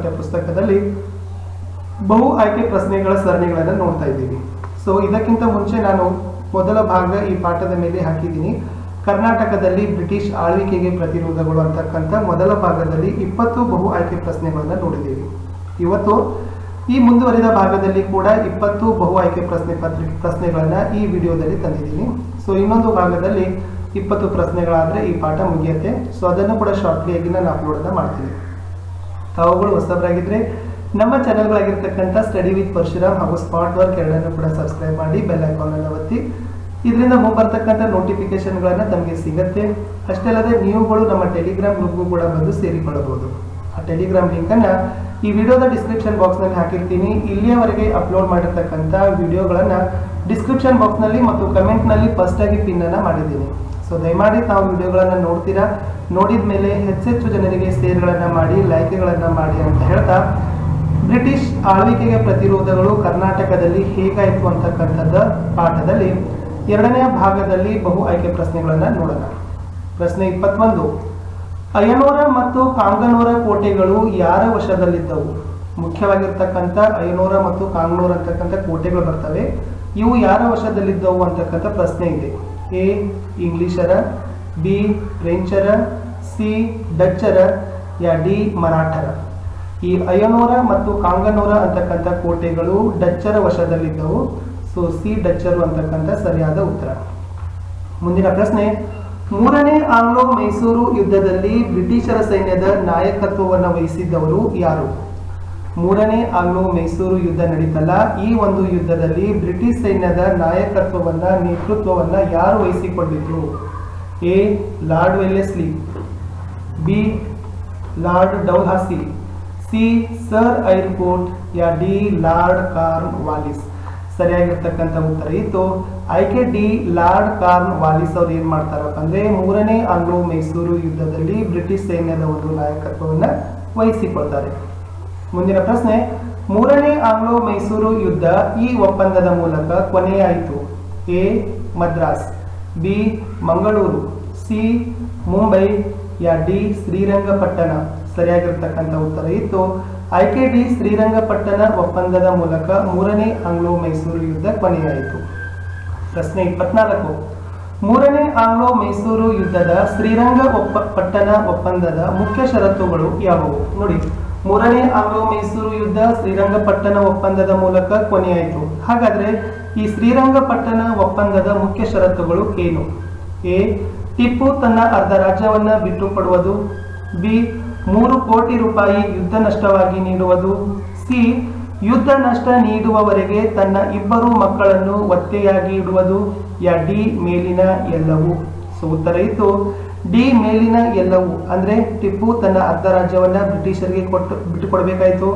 ಪಠ್ಯಪುಸ್ತಕದಲ್ಲಿ ಬಹು ಆಯ್ಕೆ ಪ್ರಶ್ನೆಗಳ ಸರಣಿಗಳನ್ನು ನೋಡ್ತಾ ಇದ್ದೀವಿ. ಸೊ ಇದಕ್ಕಿಂತ ಮುಂಚೆ ನಾನು ಮೊದಲ ಭಾಗ ಈ ಪಾಠದ ಮೇಲೆ ಹಾಕಿದ್ದೀನಿ. ಕರ್ನಾಟಕದಲ್ಲಿ ಬ್ರಿಟಿಷ್ ಆಳ್ವಿಕೆಗೆ ಪ್ರತಿರೋಧಗಳು ಅಂತಕ್ಕಂಥ ಮೊದಲ ಭಾಗದಲ್ಲಿ 20 ಬಹು ಆಯ್ಕೆ ಪ್ರಶ್ನೆಗಳನ್ನು ನೋಡಿದ್ದೀವಿ. ಇವತ್ತು ಈ ಮುಂದುವರಿದ ಭಾಗದಲ್ಲಿ ಕೂಡ 20 ಬಹು ಆಯ್ಕೆ ಪ್ರಶ್ನೆಗಳನ್ನು ಈ ವಿಡಿಯೋದಲ್ಲಿ ತಂದಿದ್ದೀನಿ. ಸೊ ಇನ್ನೊಂದು ಭಾಗದಲ್ಲಿ 20 ಪ್ರಶ್ನೆಗಳಾದರೆ ಈ ಪಾಠ ಮುಗಿಯುತ್ತೆ. ಸೊ ಅದನ್ನು ಕೂಡ ಶಾರ್ಟ್ಲಿಯಾಗಿ ನಾನು ಅಪ್ಲೋಡ್ ಮಾಡ್ತೀನಿ. ತಾವುಗಳು ಹೊಸಬರಾಗಿದ್ದರೆ ನಮ್ಮ ಚಾನೆಲ್ಗಳಾಗಿರ್ತಕ್ಕಂಥ ಸ್ಟಡಿ ವಿತ್ ಪರಶುರಾಮ್ ಹಾಗೂ ಸ್ಮಾರ್ಟ್ ವರ್ಕ್ ಎರಡನ್ನೂ ಕೂಡ ಸಬ್ಸ್ಕ್ರೈಬ್ ಮಾಡಿ ಬೆಲ್ ಐಕಾನನ್ನು ಒತ್ತಿ. ಇದರಿಂದ ಮುಂಬರ್ತಕ್ಕಂಥ ನೋಟಿಫಿಕೇಶನ್ಗಳನ್ನು ತಮಗೆ ಸಿಗುತ್ತೆ. ಅಷ್ಟೇ ಅಲ್ಲದೆ ನೀವುಗಳು ನಮ್ಮ ಟೆಲಿಗ್ರಾಮ್ ಗ್ರೂಪ್ಗೂ ಕೂಡ ಬಂದು ಸೇರಿಕೊಳ್ಳಬಹುದು. ಆ ಟೆಲಿಗ್ರಾಮ್ ಲಿಂಕನ್ನು ಈ ವಿಡಿಯೋದ ಡಿಸ್ಕ್ರಿಪ್ಷನ್ ಬಾಕ್ಸ್ನಲ್ಲಿ ಹಾಕಿರ್ತೀನಿ. ಇಲ್ಲಿಯವರೆಗೆ ಅಪ್ಲೋಡ್ ಮಾಡಿರ್ತಕ್ಕಂಥ ವಿಡಿಯೋಗಳನ್ನು ಡಿಸ್ಕ್ರಿಪ್ಷನ್ ಬಾಕ್ಸ್ನಲ್ಲಿ ಮತ್ತು ಕಮೆಂಟ್ನಲ್ಲಿ ಫಸ್ಟಾಗಿ ಪಿನ್ನನ್ನು ಮಾಡಿದ್ದೀನಿ. ಸೊ ದಯಮಾಡಿ ತಾವು ವಿಡಿಯೋಗಳನ್ನು ನೋಡ್ತೀರಾ. ನೋಡಿದ ಮೇಲೆ ಹೆಚ್ಚೆಚ್ಚು ಜನರಿಗೆ ಶೇರ್ಗಳನ್ನು ಮಾಡಿ, ಲೈಕ್ಗಳನ್ನು ಮಾಡಿ ಅಂತ ಹೇಳ್ತಾ, ಬ್ರಿಟಿಷ್ ಆಳ್ವಿಕೆಗೆ ಪ್ರತಿರೋಧಗಳು ಕರ್ನಾಟಕದಲ್ಲಿ ಹೇಗಾಯಿತು ಅಂತಕ್ಕಂಥದ್ದ ಪಾಠದಲ್ಲಿ ಎರಡನೆಯ ಭಾಗದಲ್ಲಿ ಬಹು ಆಯ್ಕೆ ಪ್ರಶ್ನೆಗಳನ್ನು ನೋಡೋಣ. ಪ್ರಶ್ನೆ 21. ಅಯ್ಯನೋರ ಮತ್ತು ಕಾಂಗನೂರ ಕೋಟೆಗಳು ಯಾರ ವಶದಲ್ಲಿದ್ದವು? ಮುಖ್ಯವಾಗಿರ್ತಕ್ಕಂಥ ಅಯ್ಯನೋರ ಮತ್ತು ಕಾಂಗನೂರ ಅಂತಕ್ಕಂಥ ಕೋಟೆಗಳು ಬರ್ತವೆ. ಇವು ಯಾರ ವಶದಲ್ಲಿದ್ದವು ಅಂತಕ್ಕಂಥ ಪ್ರಶ್ನೆ ಇದೆ. ಎ ಇಂಗ್ಲಿಷರ, ಬಿ ಫ್ರೆಂಚರ, ಸಿ ಡಚ್ಚರ, ಯಾ ಡಿ ಮರಾಠರ? ಈ ಅಯ್ಯನೋರ ಮತ್ತು ಕಾಂಗನೂರ ಅಂತಕ್ಕಂಥ ಕೋಟೆಗಳು ಡಚ್ಚರ ವಶದಲ್ಲಿದ್ದವು. ಸೊ ಸಿ ಡಚ್ಚರು ಅಂತಕ್ಕಂಥ ಸರಿಯಾದ ಉತ್ತರ. ಮುಂದಿನ ಪ್ರಶ್ನೆ, ಮೂರನೇ ಆಂಗ್ಲೋ ಮೈಸೂರು ಯುದ್ಧದಲ್ಲಿ ಬ್ರಿಟಿಷರ ಸೈನ್ಯದ ನಾಯಕತ್ವವನ್ನು ವಹಿಸಿದ್ದವರು ಯಾರು? ಮೂರನೇ ಆಂಗ್ಲೋ ಮೈಸೂರು ಯುದ್ಧ ನಡೀತಲ್ಲ, ಈ ಒಂದು ಯುದ್ಧದಲ್ಲಿ ಬ್ರಿಟಿಷ್ ಸೈನ್ಯದ ನೇತೃತ್ವವನ್ನ ಯಾರು ವಹಿಸಿಕೊಂಡಿದ್ರು? A Lord Wellesley, B Lord Dalhousie, C Sir Eyre Coote, ಯಾ ಡಿ ಲಾರ್ಡ್ ಕಾರ್ನ್ ವಾಲಿಸ್? ಸರಿಯಾಗಿರ್ತಕ್ಕಂಥ ಉತ್ತರ ಇತ್ತು ಆಯ್ಕೆ ಡಿ ಲಾರ್ಡ್ ಕಾರ್ನ್ ವಾಲಿಸ್ ಅವ್ರು ಏನ್ ಮಾಡ್ತಾರಪ್ಪ ಅಂದ್ರೆ ಮೂರನೇ ಆಂಗ್ಲೋ ಮೈಸೂರು ಯುದ್ಧದಲ್ಲಿ ಬ್ರಿಟಿಷ್ ಸೈನ್ಯದ ಒಂದು ನಾಯಕತ್ವವನ್ನು ವಹಿಸಿಕೊಳ್ತಾರೆ. ಮುಂದಿನ ಪ್ರಶ್ನೆ, ಮೂರನೇ ಆಂಗ್ಲೋ ಮೈಸೂರು ಯುದ್ಧ ಈ ಒಪ್ಪಂದದ ಮೂಲಕ ಕೊನೆಯಾಯಿತು. A Madras, B Mangaluru, C Mumbai, ಯಾ ಡಿ ಶ್ರೀರಂಗಪಟ್ಟಣ? ಸರಿಯಾಗಿರ್ತಕ್ಕಂಥ ಉತ್ತರ ಇತ್ತು ಆಯ್ಕೆ ಡಿ ಶ್ರೀರಂಗಪಟ್ಟಣ ಒಪ್ಪಂದದ ಮೂಲಕ ಮೂರನೇ ಆಂಗ್ಲೋ ಮೈಸೂರು ಯುದ್ಧ ಕೊನೆಯಾಯಿತು. ಪ್ರಶ್ನೆ 24. ಮೂರನೇ ಆಂಗ್ಲೋ ಮೈಸೂರು ಯುದ್ಧದ ಶ್ರೀರಂಗಪಟ್ಟಣ ಒಪ್ಪಂದದ ಮುಖ್ಯ ಷರತ್ತುಗಳು ಯಾವುವು? ನೋಡಿ, ಮೂರನೇ ಆಂಗ್ಲೋ ಮೈಸೂರು ಯುದ್ಧ ಶ್ರೀರಂಗಪಟ್ಟಣ ಒಪ್ಪಂದದ ಮೂಲಕ ಕೊನೆಯಾಯಿತು. ಹಾಗಾದ್ರೆ ಈ ಶ್ರೀರಂಗಪಟ್ಟಣ ಒಪ್ಪಂದದ ಮುಖ್ಯ ಷರತ್ತುಗಳು ಏನು? ಎ ಟಿಪ್ಪು ತನ್ನ ಅರ್ಧ ರಾಜ್ಯವನ್ನ ಬಿಟ್ಟುಕೊಡುವುದು, ಬಿ 3 ಕೋಟಿ ರೂಪಾಯಿ ಯುದ್ಧ ನಷ್ಟವಾಗಿ ನೀಡುವುದು, ಸಿ ಯುದ್ಧ ನಷ್ಟ ನೀಡುವವರೆಗೆ ತನ್ನ 2 ಮಕ್ಕಳನ್ನು ಒತ್ತೆಯಾಗಿ ಇಡುವುದು, ಯಾ ಡಿ ಮೇಲಿನ ಎಲ್ಲವೂ? ಸೊ ಉತ್ತರ ಇತ್ತು ಡಿ ಮೇಲಿನ ಎಲ್ಲವೂ. ಅಂದ್ರೆ ಟಿಪ್ಪು ತನ್ನ ಅರ್ಧ ರಾಜ್ಯವನ್ನ ಬ್ರಿಟಿಷರಿಗೆ ಬಿಟ್ಟುಕೊಡ್ಬೇಕಾಯ್ತು.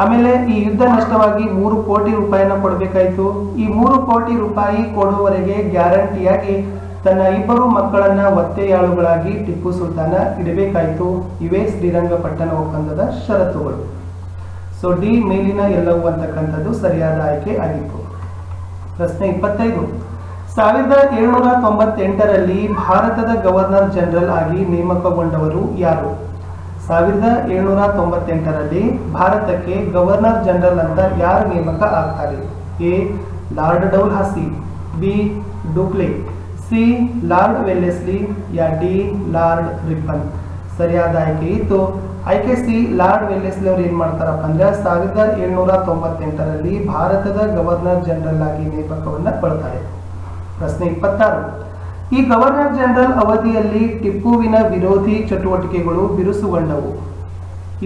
ಆಮೇಲೆ ಈ ಯುದ್ಧ ನಷ್ಟವಾಗಿ 3 ಕೋಟಿ ರೂಪಾಯಿನ ಕೊಡಬೇಕಾಯ್ತು. ಈ 3 ಕೋಟಿ ರೂಪಾಯಿ ಕೊಡುವವರೆಗೆ ಗ್ಯಾರಂಟಿಯಾಗಿ ತನ್ನ 2 ಮಕ್ಕಳನ್ನ ಒತ್ತೆಯಾಳುಗಳಾಗಿ ಟಿಪ್ಪು ಸುಲ್ತಾನ ಇಡಬೇಕಾಯಿತು. ಇವೇ ಶ್ರೀರಂಗಪಟ್ಟಣ ಒಪ್ಪಂದದ ಷರತ್ತುಗಳು. ಸೊ ಡಿ ಮೇಲಿನ ಎಲ್ಲವೂ ಅಂತಕ್ಕಂಥದ್ದು ಸರಿಯಾದ ಆಯ್ಕೆ ಆಗಿತ್ತು. ಪ್ರಶ್ನೆ 25. 1798ರಲ್ಲಿ ಭಾರತದ ಗವರ್ನರ್ ಜನರಲ್ ಆಗಿ ನೇಮಕಗೊಂಡವರು ಯಾರು? 1798ರಲ್ಲಿ ಭಾರತಕ್ಕೆ ಗವರ್ನರ್ ಜನರಲ್ ಅಂತ ಯಾರು ನೇಮಕ ಆಗ್ತಾರೆ? A Lord Dalhousie, B Dupleix, C Lord Wellesley, ಯಾ ಡಿ ಲಾರ್ಡ್ ರಿಪ್ಪನ್? ಸರಿಯಾದ ಆಯ್ಕೆ ಇತ್ತು ಆಯ್ಕೆ ಸಿ ಲಾರ್ಡ್ ವೆಲ್ಲೆಸ್ಲಿ ಅವರು ಏನ್ ಮಾಡ್ತಾರಪ್ಪ ಅಂದ್ರೆ 1798ರಲ್ಲಿ ಭಾರತದ ಗವರ್ನರ್ ಜನರಲ್ ಆಗಿ ನೇಮಕವನ್ನ ಪಡ್ತಾರೆ. ಪ್ರಶ್ನೆ 26. ಈ ಗವರ್ನರ್ ಜನರಲ್ ಅವಧಿಯಲ್ಲಿ ಟಿಪ್ಪುವಿನ ವಿರೋಧಿ ಚಟುವಟಿಕೆಗಳು ಬಿರುಸುಗೊಂಡವು.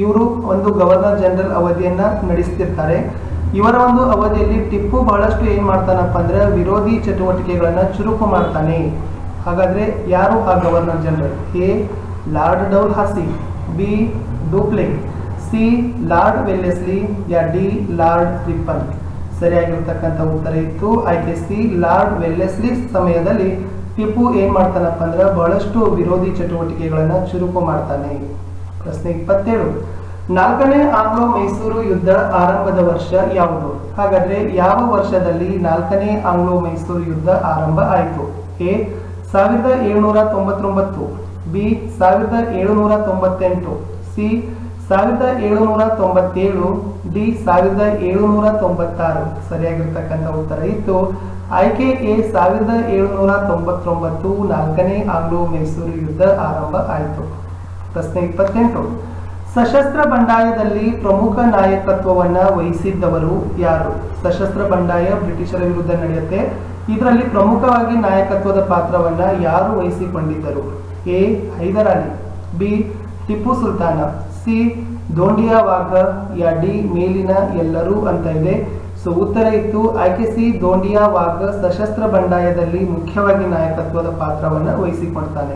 ಇವರು ಒಂದು ಗವರ್ನರ್ ಜನರಲ್ ಅವಧಿಯನ್ನ ನಡೆಸ್ತಿರ್ತಾರೆ. ಇವರ ಒಂದು ಅವಧಿಯಲ್ಲಿ ಟಿಪ್ಪು ಬಹಳಷ್ಟು ಏನ್ ಮಾಡ್ತಾನಪ್ಪ ಅಂದ್ರೆ ವಿರೋಧಿ ಚಟುವಟಿಕೆಗಳನ್ನ ಚುರುಕು ಮಾಡ್ತಾನೆ. ಹಾಗಾದ್ರೆ ಯಾರು ಆ governor general? A Lord Dalhousie, B Dupleix, C Lord Wellesley, ಯಾ ಡಿ ಲಾರ್ಡ್ ರಿಪ್ಪನ್? ಸರಿಯಾಗಿರ್ತಕ್ಕಂಥ ಉತ್ತರ ಇತ್ತು ಆಯ್ಕೆ ಸಿ ಲಾರ್ಡ್ ವೆಲ್ಲೆಸ್ಲಿ ಸಮಯದಲ್ಲಿ ಟಿಪ್ಪು ಏನ್ ಮಾಡ್ತಾನಪ್ಪ ಅಂದ್ರೆ ಬಹಳಷ್ಟು ವಿರೋಧಿ ಚಟುವಟಿಕೆಗಳನ್ನ ಚುರುಕು ಮಾಡ್ತಾನೆ. ಪ್ರಶ್ನೆ 27. 4ನೇ ಆಂಗ್ಲೋ ಮೈಸೂರು ಯುದ್ಧ ಆರಂಭದ ವರ್ಷ ಯಾವುದು? ಹಾಗಾದ್ರೆ ಯಾವ ವರ್ಷದಲ್ಲಿ 4ನೇ ಆಂಗ್ಲೋ ಮೈಸೂರು ಯುದ್ಧ ಆರಂಭ ಆಯಿತು? ಎ 1799, ಬಿ 1798, ಸಿ 1797, ಡಿ 1796 ಸರಿಯಾಗಿರ್ತಕ್ಕಂಥ ಉತ್ತರ ಇತ್ತು. ಆಯ್ಕೆ ಎ 1799, ನಾಲ್ಕನೇ ಆಂಗ್ಲೋ ಮೈಸೂರು ಯುದ್ಧ ಆರಂಭ ಆಯಿತು. ಪ್ರಶ್ನೆ 28, ಸಶಸ್ತ್ರ ಬಂಡಾಯದಲ್ಲಿ ಪ್ರಮುಖ ನಾಯಕತ್ವವನ್ನ ವಹಿಸಿದ್ದವರು ಯಾರು? ಸಶಸ್ತ್ರ ಬಂಡಾಯ ಬ್ರಿಟಿಷರ ವಿರುದ್ಧ ನಡೆಯುತ್ತೆ. ಇದರಲ್ಲಿ ಪ್ರಮುಖವಾಗಿ ನಾಯಕತ್ವದ ಪಾತ್ರವನ್ನ ಯಾರು ವಹಿಸಿಕೊಂಡಿದ್ದರು? A Hyder Ali, B Tipu Sultan, C Dhondiya Wagh, ಯಾ ಡಿ ಮೇಲಿನ ಎಲ್ಲರೂ ಅಂತ ಇದೆ. ಸೊ ಉತ್ತರ ಇತ್ತು ಆಯ್ಕೆ ಸಿ ದೋಂಡಿಯಾ ವಾಘ ಸಶಸ್ತ್ರ ಬಂಡಾಯದಲ್ಲಿ ಮುಖ್ಯವಾಗಿ ನಾಯಕತ್ವದ ಪಾತ್ರವನ್ನ ವಹಿಸಿಕೊಳ್ತಾನೆ.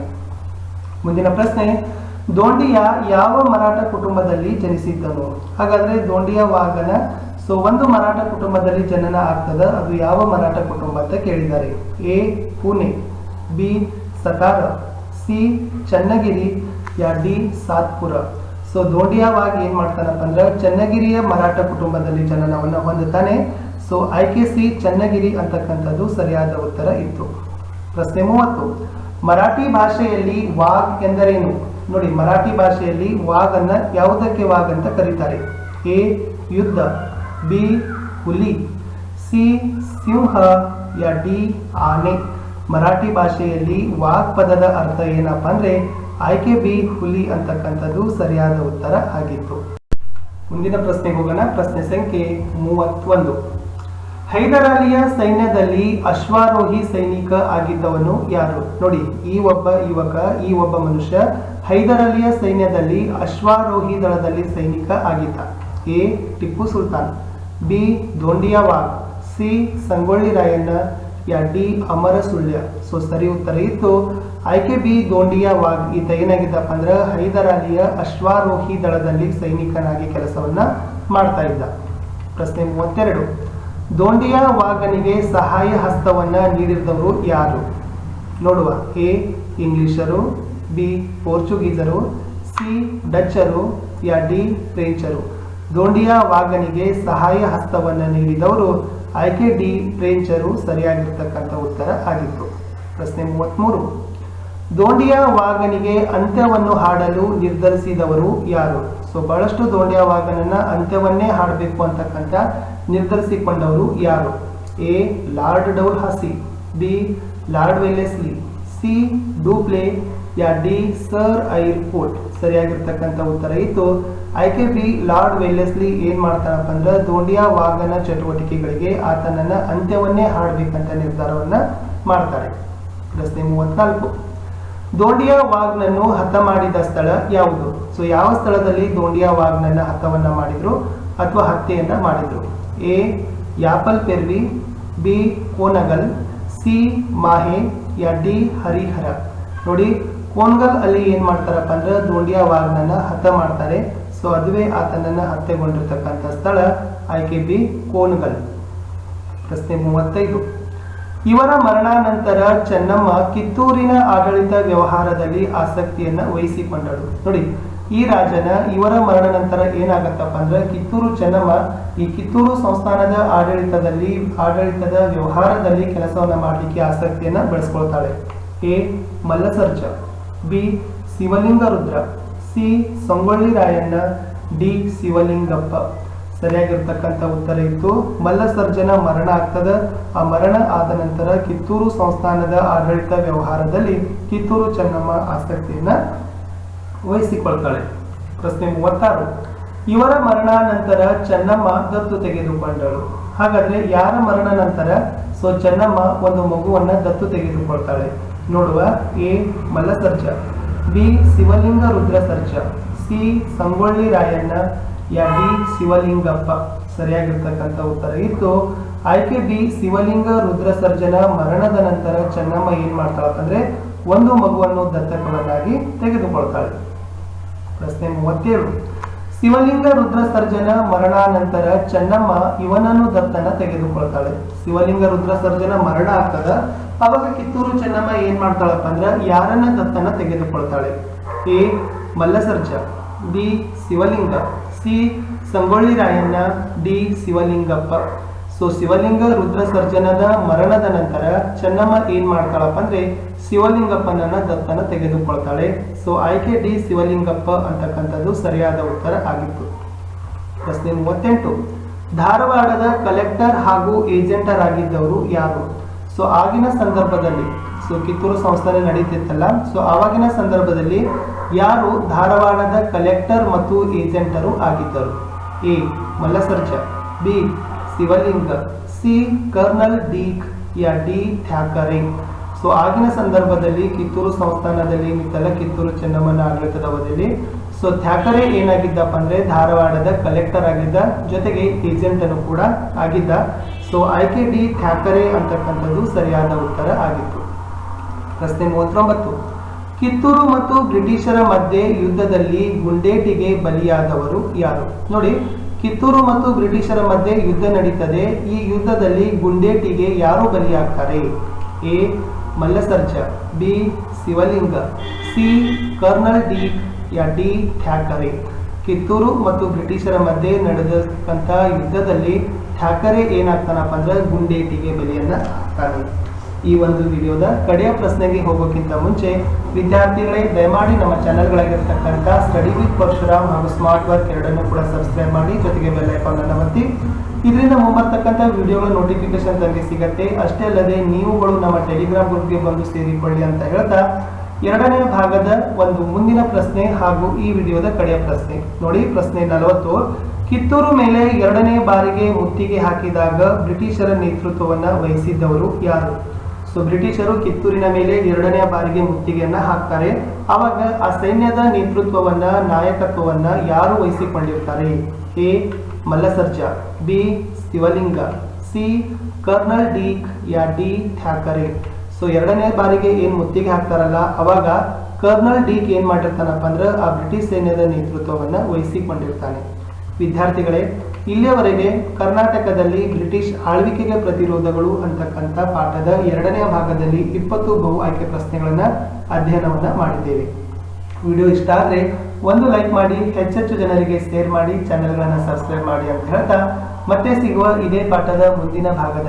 ಮುಂದಿನ ಪ್ರಶ್ನೆ, ದೋಂಡಿಯಾ ಯಾವ ಮರಾಠ ಕುಟುಂಬದಲ್ಲಿ ಜನಿಸಿದ್ದನು? ಹಾಗಾದ್ರೆ ದೋಂಡಿಯಾ ವಾಘನ ಒಂದು ಮರಾಠ ಕುಟುಂಬದಲ್ಲಿ ಜನನ ಆಗ್ತದ, ಅದು ಯಾವ ಮರಾಠ ಕುಟುಂಬ ಅಂತ ಕೇಳಿದ್ದಾರೆ. A Pune, B Satara, C Channagiri, ಯಾ ಡಿ ಸಾತ್ಪುರ. ದೋಂಡಿಯಾ ವಾಘ್ ಏನ್ ಮಾಡ್ತಾನಪ್ಪ ಅಂದ್ರೆ ಚನ್ನಗಿರಿಯ ಮರಾಠ ಕುಟುಂಬದಲ್ಲಿ ಜನನವನ್ನ ಹೊಂದುತ್ತಾನೆ. ಆಯ್ಕೆ ಸಿ ಚನ್ನಗಿರಿ ಅಂತಕ್ಕಂಥದ್ದು ಸರಿಯಾದ ಉತ್ತರ ಇತ್ತು. ಪ್ರಶ್ನೆ 30, ಮರಾಠಿ ಭಾಷೆಯಲ್ಲಿ ವಾಘ್ ಎಂದರೇನು? ನೋಡಿ, ಮರಾಠಿ ಭಾಷೆಯಲ್ಲಿ ವಾಘ್ ಅನ್ನ ಯಾವುದಕ್ಕೆ ವಾಘ್ ಅಂತ ಕರೀತಾರೆ? ಎ ಯುದ್ಧ, ಬಿ ಹುಲಿ, ಸಿ ಸಿಂಹ, ಯಾ ಡಿ ಆನೆ. ಮರಾಠಿ ಭಾಷೆಯಲ್ಲಿ ವಾಘ್ ಪದದ ಅರ್ಥ ಏನಪ್ಪ ಅಂದ್ರೆ ಆಯ್ಕೆ ಬಿ ಹುಲಿ ಅಂತಕ್ಕಂಥದ್ದು ಸರಿಯಾದ ಉತ್ತರ ಆಗಿತ್ತು. ಮುಂದಿನ ಪ್ರಶ್ನೆಗೆ ಹೋಗೋಣ. ಪ್ರಶ್ನೆ ಸಂಖ್ಯೆ 31, ಹೈದರ್ ಅಲಿಯ ಸೈನ್ಯದಲ್ಲಿ ಅಶ್ವಾರೋಹಿ ಸೈನಿಕ ಆಗಿದ್ದವನು ಯಾರು? ನೋಡಿ, ಈ ಒಬ್ಬ ಮನುಷ್ಯ ಹೈದರ್ ಅಲಿಯ ಸೈನ್ಯದಲ್ಲಿ ಅಶ್ವಾರೋಹಿ ದಳದಲ್ಲಿ ಸೈನಿಕ ಆಗಿದ್ದ. A Tipu Sultan, B Dhondiya Wagh, C Sangolli Rayanna, ಯಾ ಡಿ ಅಮರ ಸುಳ್ಯ. ಸರಿ ಉತ್ತರ ಇತ್ತು ಆಯ್ಕೆ ಬಿ ದೋಂಡಿಯಾ ವಾಘ್. ಈತ ಏನಾಗಿದ್ದಪ್ಪ ಅಂದ್ರೆ ಹೈದರ್ ಅಲಿಯ ಅಶ್ವಾರೋಹಿ ದಳದಲ್ಲಿ ಸೈನಿಕನಾಗಿ ಕೆಲಸವನ್ನ ಮಾಡ್ತಾ ಇದ್ದ. ಪ್ರಶ್ನೆ 32, ದೋಂಡಿಯಾ ವಾಘನಿಗೆ ಸಹಾಯ ಹಸ್ತವನ್ನ ನೀಡಿದವರು ಯಾರು? ನೋಡುವ, ಎ ಇಂಗ್ಲಿಷರು, ಬಿ ಪೋರ್ಚುಗೀಸರು, ಸಿ ಡಚ್ಚರು, ಯಾ ಡಿ ಫ್ರೆಂಚರು. ದೋಂಡಿಯಾ ವಾಘನಿಗೆ ಸಹಾಯ ಹಸ್ತವನ್ನ ನೀಡಿದವರು ಆಯ್ಕೆ ಡಿ ಫ್ರೆಂಚರು ಸರಿಯಾಗಿರ್ತಕ್ಕಂಥ ಉತ್ತರ ಆಗಿತ್ತು. ಪ್ರಶ್ನೆ 33, ದೋಂಡಿಯಾ ವಾಘನಿಗೆ ಅಂತ್ಯವನ್ನು ಹಾಡಲು ನಿರ್ಧರಿಸಿದವರು ಯಾರು? ಬಹಳಷ್ಟು ದೋಂಡಿಯಾ ವಾಘನನ್ನ ಅಂತ್ಯವನ್ನೇ ಹಾಡಬೇಕು ಅಂತಕ್ಕಂಥ ನಿರ್ಧರಿಸಿಕೊಂಡವರು ಯಾರು? A Lord Dalhousie, B Lord Wellesley, C Dupleix, ಯಾ ಡಿ ಸರ್ ಐರ್ ಫೋರ್ಟ್. ಸರಿಯಾಗಿರ್ತಕ್ಕಂಥ ಉತ್ತರ ಇತ್ತು ಆಯ್ಕೆ ಬಿ ಲಾರ್ಡ್ ವೆಲ್ಲೆಸ್ಲಿ. ಏನ್ ಮಾಡ್ತಾನಪ್ಪ ಅಂದ್ರೆ ದೋಂಡಿಯಾ ವಾಘನ ಚಟುವಟಿಕೆಗಳಿಗೆ ಆತನನ್ನ ಅಂತ್ಯವನ್ನೇ ಹಾಡಬೇಕಂತ ನಿರ್ಧಾರವನ್ನ ಮಾಡ್ತಾರೆ. ಪ್ರಶ್ನೆ 34, ದೋಂಡಿಯಾ ವಾಘ್ನನ್ನು ಹತ ಮಾಡಿದ ಸ್ಥಳ ಯಾವುದು? ಯಾವ ಸ್ಥಳದಲ್ಲಿ ದೋಂಡಿಯಾ ವಾಘ್ನನ್ನ ಹತವನ್ನ ಮಾಡಿದ್ರು ಅಥವಾ ಹತ್ಯೆಯನ್ನ ಮಾಡಿದ್ರು? A Yapal Parvi, B Konagal, C Mahe, ಯಾ ಡಿ ಹರಿಹರ. ನೋಡಿ, ಕೋನ್ಗಲ್ ಅಲ್ಲಿ ಏನ್ ಮಾಡ್ತಾರಪ್ಪ ಅಂದ್ರೆ ದೋಂಡಿಯಾ ವಾಘ್ನನ್ನ ಹತ ಮಾಡ್ತಾರೆ. ಅದುವೇ ಆತನನ್ನ ಹತ್ಯೆಗೊಂಡಿರ್ತಕ್ಕಂಥ ಸ್ಥಳ ಆಯ್ಕೆ ಬಿ ಕೋನ್ಗಲ್. ಪ್ರಶ್ನೆ 35, ಇವರ ಮರಣಾನಂತರ ಚೆನ್ನಮ್ಮ ಕಿತ್ತೂರಿನ ಆಡಳಿತ ವ್ಯವಹಾರದಲ್ಲಿ ಆಸಕ್ತಿಯನ್ನ ವಹಿಸಿಕೊಂಡಳು. ನೋಡಿ, ಈ ರಾಜನ ಇವರ ಮರಣ ನಂತರ ಏನಾಗತ್ತಪ್ಪ ಅಂದ್ರೆ ಕಿತ್ತೂರು ಚೆನ್ನಮ್ಮ ಈ ಕಿತ್ತೂರು ಸಂಸ್ಥಾನದ ಆಡಳಿತದ ವ್ಯವಹಾರದಲ್ಲಿ ಕೆಲಸವನ್ನ ಮಾಡಲಿಕ್ಕೆ ಆಸಕ್ತಿಯನ್ನ ಬೆಳೆಸ್ಕೊಳ್ತಾಳೆ. A Mallasarja, B Shivalinga Rudra, C Sangolli Rayanna, D Shivalingappa. ಸರಿಯಾಗಿರ್ತಕ್ಕಂಥ ಉತ್ತರ ಇತ್ತು ಮಲ್ಲಸರ್ಜನ ಮರಣ ಆಗ್ತದ. ಆ ಮರಣ ಆದ ನಂತರ ಕಿತ್ತೂರು ಸಂಸ್ಥಾನದ ಆಡಳಿತ ವ್ಯವಹಾರದಲ್ಲಿ ಕಿತ್ತೂರು ಚೆನ್ನಮ್ಮ ಆಸಕ್ತಿಯನ್ನ ವಹಿಸಿಕೊಳ್ತಾಳೆ. ಪ್ರಶ್ನೆ 36, ಇವರ ಮರಣಾನಂತರ ಚೆನ್ನಮ್ಮ ದತ್ತು ತೆಗೆದುಕೊಂಡಳು. ಹಾಗಾದ್ರೆ ಯಾರ ಮರಣ ನಂತರ ಚೆನ್ನಮ್ಮ ಒಂದು ಮಗುವನ್ನ ದತ್ತು ತೆಗೆದುಕೊಳ್ತಾಳೆ? ನೋಡುವ, A Mallasarja, B Shivalinga Rudra Sarja, C Sangolli Rayanna, ಯಾ ಡಿ ಶಿವಲಿಂಗಪ್ಪ. ಸರಿಯಾಗಿರ್ತಕ್ಕಂಥ ಉತ್ತರ ಇತ್ತು ಆಯ್ಕೆ ಬಿ ಶಿವಲಿಂಗ ರುದ್ರ ಸರ್ಜನ ಮರಣದ ನಂತರ ಚೆನ್ನಮ್ಮ ಏನ್ ಮಾಡ್ತಾಳಪ್ಪ ಅಂದ್ರೆ ಒಂದು ಮಗುವನ್ನು ದತ್ತಕವನ್ನಾಗಿ ತೆಗೆದುಕೊಳ್ತಾಳೆ. ಪ್ರಶ್ನೆ 37, ಶಿವಲಿಂಗ ರುದ್ರ ಸರ್ಜನ ಮರಣಾನಂತರ ಚೆನ್ನಮ್ಮ ಇವನನ್ನು ದತ್ತನ ತೆಗೆದುಕೊಳ್ತಾಳೆ. ಶಿವಲಿಂಗ ರುದ್ರ ಸರ್ಜನ ಮರಣ ಆಗ್ತದ, ಅವಾಗ ಕಿತ್ತೂರು ಚೆನ್ನಮ್ಮ ಏನ್ ಮಾಡ್ತಾಳಪ್ಪ ಅಂದ್ರೆ ಯಾರನ್ನ ದತ್ತನ ತೆಗೆದುಕೊಳ್ತಾಳೆ? A Mallasarja, B Shivalinga, C Sangolli Rayanna, D Shivalingappa. So Shivalinga Rudra ಸರ್ಜನದ ಮರಣದ ನಂತರ ಚೆನ್ನಮ್ಮ ಏನ್ ಮಾಡ್ತಾಳಪ್ಪ ಅಂದ್ರೆ ಶಿವಲಿಂಗಪ್ಪನನ್ನ ದತ್ತನ ತೆಗೆದುಕೊಳ್ತಾಳೆ. ಸೊ ಆಯ್ಕೆ ಡಿ ಶಿವಲಿಂಗಪ್ಪ ಅಂತಕ್ಕಂಥದ್ದು ಸರಿಯಾದ ಉತ್ತರ ಆಗಿತ್ತು. ಪ್ರಶ್ನೆ 38, ಧಾರವಾಡದ ಕಲೆಕ್ಟರ್ ಹಾಗೂ ಏಜೆಂಟರ್ ಆಗಿದ್ದವರು ಯಾರು? ಸೊ ಆಗಿನ ಸಂದರ್ಭದಲ್ಲಿ ಕಿತ್ತೂರು ಸಂಸ್ಥಾನ ನಡೀತಿತ್ತಲ್ಲ, ಸೊ ಆವಾಗಿನ ಸಂದರ್ಭದಲ್ಲಿ ಯಾರು ಧಾರವಾಡದ ಕಲೆಕ್ಟರ್ ಮತ್ತು ಏಜೆಂಟರು ಆಗಿದ್ದರು? A Mallasarja, B Shivalinga, C Colonel Deak, ಯಾ ಡಿ ಥ್ಯಾಕರೆ. ಸೊ ಆಗಿನ ಸಂದರ್ಭದಲ್ಲಿ ಕಿತ್ತೂರು ಸಂಸ್ಥಾನದಲ್ಲಿ ಏನಿತ್ತಲ್ಲ ಕಿತ್ತೂರು ಚೆನ್ನಮ್ಮನ ಆಡಳಿತದ ಅವಧಿಯಲ್ಲಿ ಸೊ ಥ್ಯಾಕರೆ ಏನಾಗಿದ್ದಪ್ಪ ಅಂದ್ರೆ ಧಾರವಾಡದ ಕಲೆಕ್ಟರ್ ಆಗಿದ್ದ, ಜೊತೆಗೆ ಏಜೆಂಟ್ ಅನ್ನು ಕೂಡ ಆಗಿದ್ದ. ಸೊ ಆಯ್ಕೆ ಡಿ ಥ್ಯಾಕರೆ ಅಂತಕ್ಕಂಥದ್ದು ಸರಿಯಾದ ಉತ್ತರ ಆಗಿತ್ತು. ಪ್ರಶ್ನೆ 39, ಕಿತ್ತೂರು ಮತ್ತು ಬ್ರಿಟಿಷರ ಮಧ್ಯೆ ಯುದ್ಧದಲ್ಲಿ ಗುಂಡೇಟಿಗೆ ಬಲಿಯಾದವರು ಯಾರು? ನೋಡಿ, ಕಿತ್ತೂರು ಮತ್ತು ಬ್ರಿಟಿಷರ ಮಧ್ಯೆ ಯುದ್ಧ ನಡೀತದೆ. ಈ ಯುದ್ಧದಲ್ಲಿ ಗುಂಡೇಟಿಗೆ ಯಾರು ಬಲಿಯಾಗ್ತಾರೆ? A Mallasarja, B Shivalinga, C Colonel Deak, ಯಾ ಡಿ ಥ್ಯಾಕರೆ. ಕಿತ್ತೂರು ಮತ್ತು ಬ್ರಿಟಿಷರ ಮಧ್ಯೆ ನಡೆದಕ್ಕಂಥ ಯುದ್ಧದಲ್ಲಿ ಥ್ಯಾಕರೆ ಏನಾಗ್ತಾನಪ್ಪ ಅಂದ್ರೆ ಗುಂಡೇಟಿಗೆ ಬಲಿಯನ್ನ ಆಗ್ತಾನೆ. ಈ ಒಂದು ವಿಡಿಯೋದ ಕಡೆಯ ಪ್ರಶ್ನೆಗೆ ಹೋಗೋಕ್ಕಿಂತ ಮುಂಚೆ ವಿದ್ಯಾರ್ಥಿಗಳೇ, ದಯಮಾಡಿ ನಮ್ಮ ಚಾನೆಲ್ಗಳಾಗಿರ್ತಕ್ಕಂಥ ಸ್ಟಡಿ ವಿತ್ ಪರಶುರಾಮ್ ಹಾಗೂ ಸ್ಮಾರ್ಟ್ ವರ್ಕ್ ಎರಡನ್ನೂ ಕೂಡ ಸಬ್ಸ್ಕ್ರೈಬ್ ಮಾಡಿ, ಜೊತೆಗೆ ಬೆಲ್ ಐಕಾನ್ ಅನ್ನು ಒತ್ತಿ. ಇದರಿಂದ ಮುಂಬರ್ತಕ್ಕಂಥ ವಿಡಿಯೋಗಳ ನೋಟಿಫಿಕೇಶನ್ ತಮಗೆ ಸಿಗತ್ತೆ. ಅಷ್ಟೇ ಅಲ್ಲದೆ ನೀವುಗಳು ನಮ್ಮ ಟೆಲಿಗ್ರಾಮ್ ಗ್ರೂಪ್ಗೆ ಬಂದು ಸೇರಿಕೊಳ್ಳಿ ಅಂತ ಹೇಳ್ತಾ ಎರಡನೇ ಭಾಗದ ಒಂದು ಮುಂದಿನ ಪ್ರಶ್ನೆ ಹಾಗೂ ಈ ವಿಡಿಯೋದ ಕಡೆಯ ಪ್ರಶ್ನೆ ನೋಡಿ. ಪ್ರಶ್ನೆ 40, ಕಿತ್ತೂರು ಮೇಲೆ ಎರಡನೇ ಬಾರಿಗೆ ಮುತ್ತಿಗೆ ಹಾಕಿದಾಗ ಬ್ರಿಟಿಷರ ನೇತೃತ್ವವನ್ನ ವಹಿಸಿದ್ದವರು ಯಾರು? ಸೊ ಬ್ರಿಟಿಷರು ಕಿತ್ತೂರಿನ ಮೇಲೆ ಎರಡನೇ ಬಾರಿಗೆ ಮುತ್ತಿಗೆಯನ್ನ ಹಾಕ್ತಾರೆ. ಆವಾಗ ಆ ಸೈನ್ಯದ ನೇತೃತ್ವವನ್ನ ನಾಯಕತ್ವವನ್ನ ಯಾರು ವಹಿಸಿಕೊಂಡಿರ್ತಾರೆ? A Mallasarja, B Shivalinga, C Colonel Deak, ಯಾ ಡಿ ಥ್ಯಾಕರೆ. ಸೊ ಎರಡನೇ ಬಾರಿಗೆ ಏನ್ ಮುತ್ತಿಗೆ ಹಾಕ್ತಾರಲ್ಲ, ಅವಾಗ ಕರ್ನಲ್ ಡೀಕ್ ಏನ್ ಮಾಡಿರ್ತಾನಪ್ಪ ಅಂದ್ರೆ ಆ ಬ್ರಿಟಿಷ್ ಸೈನ್ಯದ ನೇತೃತ್ವವನ್ನ ವಹಿಸಿಕೊಂಡಿರ್ತಾನೆ. ವಿದ್ಯಾರ್ಥಿಗಳೇ, ಇಲ್ಲಿಯವರೆಗೆ ಕರ್ನಾಟಕದಲ್ಲಿ ಬ್ರಿಟಿಷ್ ಆಳ್ವಿಕೆಗೆ ಪ್ರತಿರೋಧಗಳು ಅಂತಕ್ಕಂಥ ಪಾಠದ ಎರಡನೇ ಭಾಗದಲ್ಲಿ 20 ಬಹು ಆಯ್ಕೆ ಪ್ರಶ್ನೆಗಳನ್ನ ಅಧ್ಯಯನವನ್ನ ಮಾಡಿದ್ದೇವೆ. ವಿಡಿಯೋ ಇಷ್ಟ ಆದ್ರೆ ಒಂದು ಲೈಕ್ ಮಾಡಿ, ಹೆಚ್ಚೆಚ್ಚು ಜನರಿಗೆ ಶೇರ್ ಮಾಡಿ, ಚಾನೆಲ್ಗಳನ್ನ ಸಬ್ಸ್ಕ್ರೈಬ್ ಮಾಡಿ ಅಂತ ಹೇಳ್ತಾ ಮತ್ತೆ ಸಿಗುವ ಇದೇ ಪಾಠದ ಮುಂದಿನ ಭಾಗದಲ್ಲಿ